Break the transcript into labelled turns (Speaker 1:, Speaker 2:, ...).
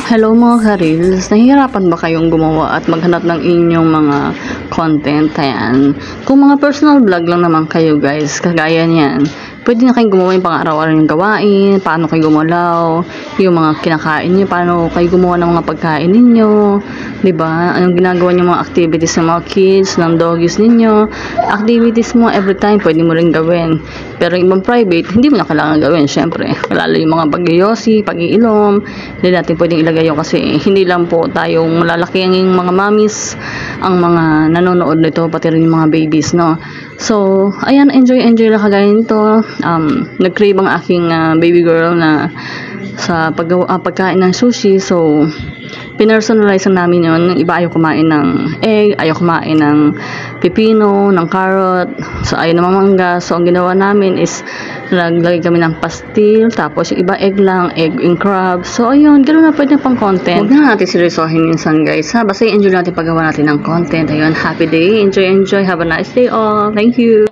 Speaker 1: Hello mga ka-reels, nahihirapan ba kayong gumawa at maghanap ng inyong mga content? Ayan. Kung mga personal vlog lang naman kayo guys, kagaya niyan, pwede na kayong gumawa yung pang-araw-araw yung gawain, paano kayo gumalaw, yung mga kinakain niyo, paano kayo gumawa ng mga pagkain ninyo, diba? Anong ginagawa niyo mga activities ng mga kids, ng doggies ninyo, activities mo every time, pwede mo rin gawin. Pero yung ibang private, hindi mo na kailangan gawin, syempre. Lalo yung mga pag-yosi, pag-iilom, hindi natin pwedeng ilagay yun kasi hindi lang po tayong malalaki ang mga mommies, ang mga nanonood nito, pati rin yung mga babies, no? So, ayan, enjoy lang kagaya nito. Nag-crave ang aking baby girl na sa pagkain ng sushi. So, pinersonalize namin yun. Iba ayaw kumain ng egg, ayaw kumain ng pipino, ng carrot, so ayaw ng mangga. So, ang ginawa namin is naglagay kami ng pastil, tapos yung iba egg lang, egg and crab. So, ayun, ganoon na pwede pang content. Huwag na natin seryosohin minsan guys, ha? Basta enjoy natin paggawa natin ng content. Ayun, happy day, enjoy, have a nice day all. Thank you.